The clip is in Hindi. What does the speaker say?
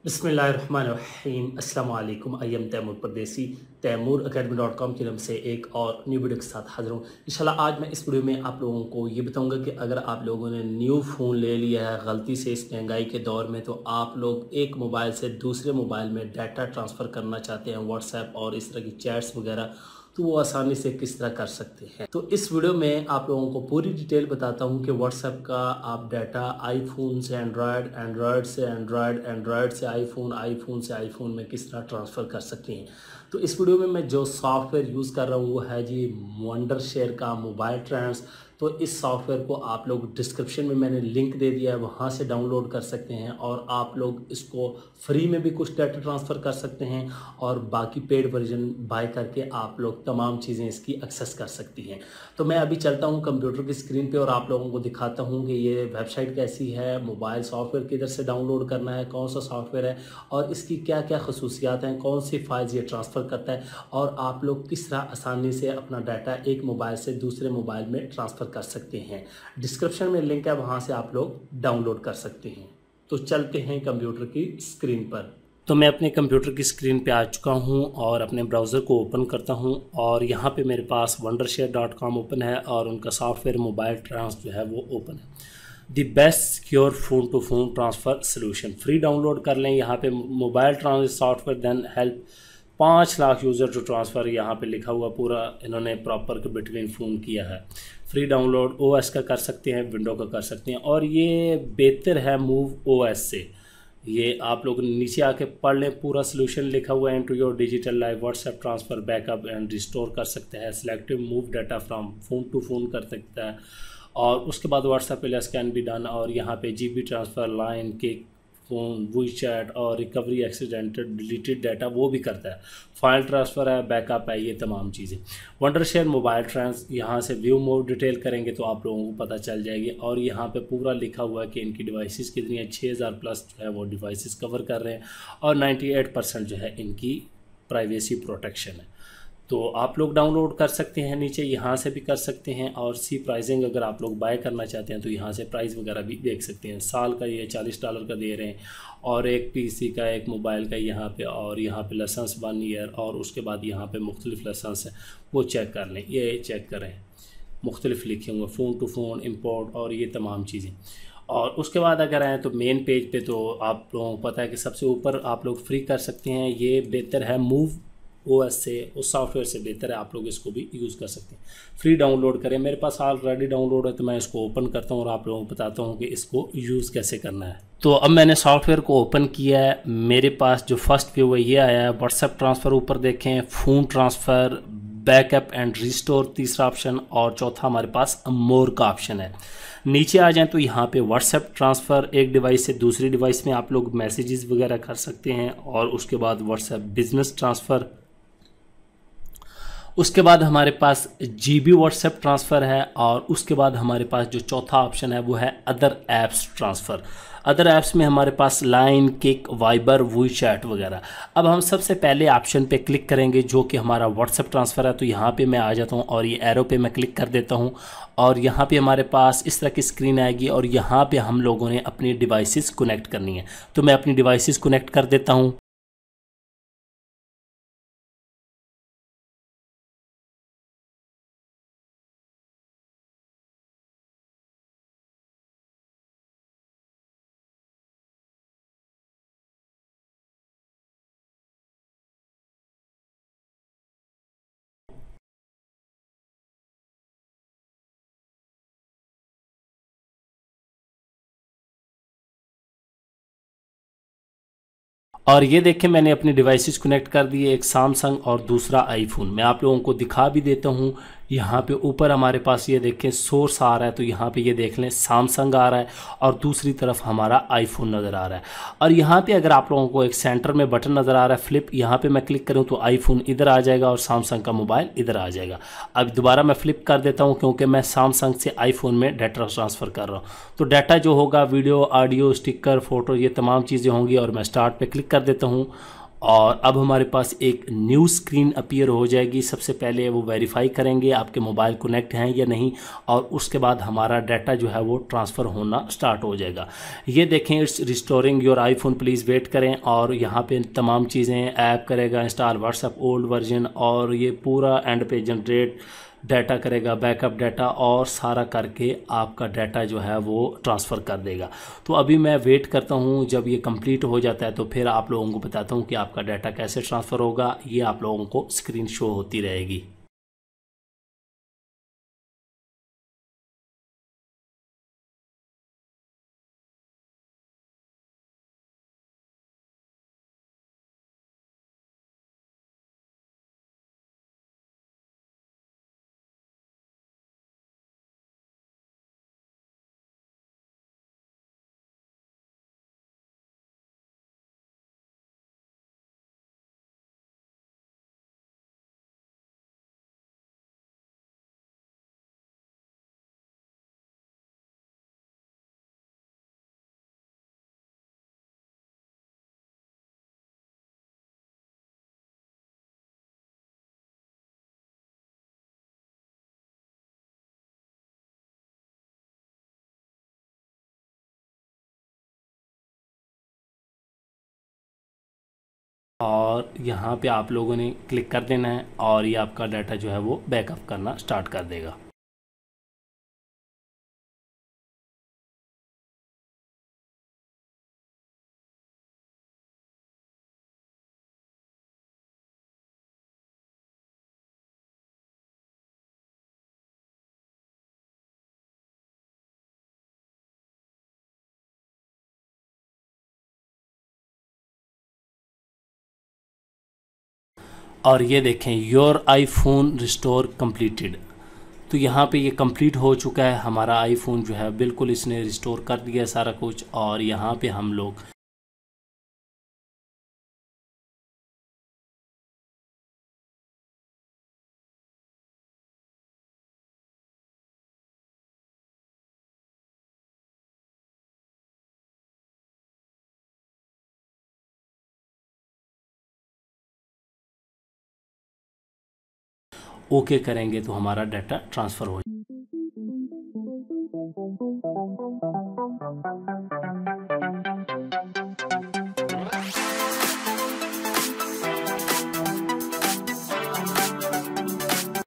बिस्मिल्लाहिर्रहमानिर्रहीम अस्सलाम वालेकुम। आई एम तैमूर परदेसी तैमूर academy.com की तरफ से एक और न्यू वीडियो के साथ हाजिर हूँ। इंशाल्लाह आज मैं इस वीडियो में आप लोगों को ये बताऊंगा कि अगर आप लोगों ने न्यू फ़ोन ले लिया है गलती से इस महंगाई के दौर में, तो आप लोग एक मोबाइल से दूसरे मोबाइल में डाटा ट्रांसफ़र करना चाहते हैं, व्हाट्सएप और इस तरह की चैट्स वगैरह, तो वो आसानी से किस तरह कर सकते हैं। तो इस वीडियो में आप लोगों को पूरी डिटेल बताता हूँ कि व्हाट्सएप का आप डाटा आईफोन से एंड्रॉयड, एंड्रॉयड से एंड्रॉयड, एंड्रॉयड से आईफोन, आईफोन से आईफोन में किस तरह ट्रांसफ़र कर सकते हैं। तो इस वीडियो में मैं जो सॉफ्टवेयर यूज़ कर रहा हूँ वो है जी वंडरशेयर का मोबाइल ट्रांस। तो इस सॉफ्टवेयर को आप लोग डिस्क्रिप्शन में मैंने लिंक दे दिया है, वहाँ से डाउनलोड कर सकते हैं और आप लोग इसको फ्री में भी कुछ डाटा ट्रांसफ़र कर सकते हैं और बाकी पेड वर्जन बाय करके आप लोग तमाम चीज़ें इसकी एक्सेस कर सकती हैं। तो मैं अभी चलता हूँ कंप्यूटर की स्क्रीन पे और आप लोगों को दिखाता हूँ कि ये वेबसाइट कैसी है, मोबाइल सॉफ्टवेयर किधर से डाउनलोड करना है, कौन सा सॉफ्टवेयर है और इसकी क्या क्या खसूसियात हैं, कौन सी फाइल्स ये ट्रांसफ़र करता है और आप लोग किस तरह आसानी से अपना डाटा एक मोबाइल से दूसरे मोबाइल में ट्रांसफ़र कर सकते हैं। डिस्क्रिप्शन में लिंक है, वहाँ से आप लोग डाउनलोड कर सकते हैं। तो चलते हैं कंप्यूटर की स्क्रीन पर। तो मैं अपने कंप्यूटर की स्क्रीन पे आ चुका हूँ और अपने ब्राउज़र को ओपन करता हूँ और यहाँ पे मेरे पास wondershare.com ओपन है और उनका सॉफ्टवेयर मोबाइल ट्रांस जो है वो ओपन है। The best secure phone to phone transfer solution, free download कर लें। यहाँ पे mobile trans software then help 5 lakh user to transfer, यहाँ पे लिखा हुआ पूरा इन्होंने प्रॉपर के बिटवीन फ़ोन किया है। फ्री डाउनलोड ओएस का कर सकते हैं, विंडो का कर सकते हैं और ये बेहतर है मूव ओएस से। ये आप लोग नीचे आके पढ़ लें, पूरा सोल्यूशन लिखा हुआ है। Into your digital life WhatsApp transfer backup and restore कर सकते हैं, selective move data from phone to phone कर सकता है और उसके बाद व्हाट्सएप पे कैन बी डन और यहाँ पे जीबी ट्रांसफ़र, लाइन के फ़ोन, वॉइस चैट और रिकवरी एक्सीडेंटल डिलीटेड डाटा वो भी करता है। फाइल ट्रांसफ़र है, बैकअप है, ये तमाम चीज़ें। वंडरशेयर मोबाइल ट्रांस, यहाँ से व्यू मोर डिटेल करेंगे तो आप लोगों को पता चल जाएगी और यहाँ पे पूरा लिखा हुआ है कि इनकी डिवाइसेस कितनी है। 6000 प्लस जो है वो डिवाइसेस कवर कर रहे हैं और 98% जो है इनकी प्राइवेसी प्रोटेक्शन है। तो आप लोग डाउनलोड कर सकते हैं, नीचे यहाँ से भी कर सकते हैं और सी प्राइसिंग अगर आप लोग बाय करना चाहते हैं तो यहाँ से प्राइस वगैरह भी देख सकते हैं। साल का ये $40 का दे रहे हैं और एक पीसी का, एक मोबाइल का यहाँ पे और यहाँ पे लाइसेंस 1 ईयर और उसके बाद यहाँ पे मुख्तलिफ लाइसेंस है, वो चेक कर लें। ये चेक करें, मुख्तलिफ लिखे हुए फ़ोन टू फ़ोन, इम्पोर्ट और ये तमाम चीज़ें। और उसके बाद अगर आएँ तो मेन पेज पे तो आप लोगों को पता है कि सबसे ऊपर आप लोग फ्री कर सकते हैं। ये बेहतर है मूव ओएस से, उस सॉफ्टवेयर से बेहतर है, आप लोग इसको भी यूज़ कर सकते हैं। फ्री डाउनलोड करें, मेरे पास ऑलरेडी डाउनलोड है तो मैं इसको ओपन करता हूँ और आप लोगों को बताता हूँ कि इसको यूज़ कैसे करना है। तो अब मैंने सॉफ्टवेयर को ओपन किया है, मेरे पास जो फर्स्ट व्यू है ये आया है। व्हाट्सएप ट्रांसफ़र ऊपर देखें, phone transfer, backup and restore तीसरा ऑप्शन और चौथा हमारे पास मोर का ऑप्शन है। नीचे आ जाएं तो यहाँ पे व्हाट्सएप ट्रांसफ़र, एक डिवाइस से दूसरी डिवाइस में आप लोग मैसेजेस वगैरह कर सकते हैं और उसके बाद व्हाट्सएप बिजनेस ट्रांसफ़र, उसके बाद हमारे पास जीबी व्हाट्सएप ट्रांसफ़र है और उसके बाद हमारे पास जो चौथा ऑप्शन है वो है other apps transfer. Other apps में हमारे पास Line, Kik, Viber, voice chat वगैरह। अब हम सबसे पहले ऑप्शन पे क्लिक करेंगे जो कि हमारा व्हाट्सएप ट्रांसफ़र है। तो यहाँ पे मैं आ जाता हूँ और ये एरो पे मैं क्लिक कर देता हूँ और यहाँ पे हमारे पास इस तरह की स्क्रीन आएगी और यहाँ पे हम लोगों ने अपनी डिवाइसेस कनेक्ट करनी है। तो मैं अपनी डिवाइसेस कनेक्ट कर देता हूँ। और ये देखें मैंने अपनी डिवाइसेस कनेक्ट कर दिए, एक सैमसंग और दूसरा आईफोन। मैं आप लोगों को दिखा भी देता हूँ। यहाँ पे ऊपर हमारे पास ये देखें सोर्स आ रहा है, तो यहाँ पे ये देख लें सैमसंग आ रहा है और दूसरी तरफ हमारा आईफोन नज़र आ रहा है। और यहाँ पे अगर आप लोगों को एक सेंटर में बटन नज़र आ रहा है फ्लिप, यहाँ पे मैं क्लिक करूँ तो आईफोन इधर आ जाएगा और सैमसंग का मोबाइल इधर आ जाएगा। अब दोबारा मैं फ्लिप कर देता हूँ क्योंकि मैं सैमसंग से आईफोन में डाटा ट्रांसफ़र कर रहा हूँ। तो डाटा जो होगा वीडियो, ऑडियो, स्टिकर, फ़ोटो, ये तमाम चीज़ें होंगी और मैं स्टार्ट पर क्लिक कर देता हूँ और अब हमारे पास एक न्यू स्क्रीन अपीयर हो जाएगी। सबसे पहले वो वेरीफाई करेंगे आपके मोबाइल कनेक्ट हैं या नहीं, और उसके बाद हमारा डाटा जो है वो ट्रांसफ़र होना स्टार्ट हो जाएगा। ये देखें, it's restoring your iPhone, please wait करें। और यहाँ पे तमाम चीज़ें ऐप करेगा इंस्टॉल, व्हाट्सएप ओल्ड वर्जन, और ये पूरा एंड पे जनरेट डाटा करेगा, बैकअप डाटा, और सारा करके आपका डाटा जो है वो ट्रांसफ़र कर देगा। तो अभी मैं वेट करता हूँ, जब ये कंप्लीट हो जाता है तो फिर आप लोगों को बताता हूँ कि आपका डाटा कैसे ट्रांसफ़र होगा। ये आप लोगों को स्क्रीन शो होती रहेगी। और यहाँ पे आप लोगों ने क्लिक कर देना है और ये आपका डाटा जो है वो बैकअप करना स्टार्ट कर देगा। और ये देखें, योर आईफोन रिस्टोर कंप्लीटेड। तो यहाँ पे ये कंप्लीट हो चुका है, हमारा आईफोन जो है बिल्कुल इसने रिस्टोर कर दिया है सारा कुछ। और यहाँ पे हम लोग ओके करेंगे तो हमारा डाटा ट्रांसफ़र हो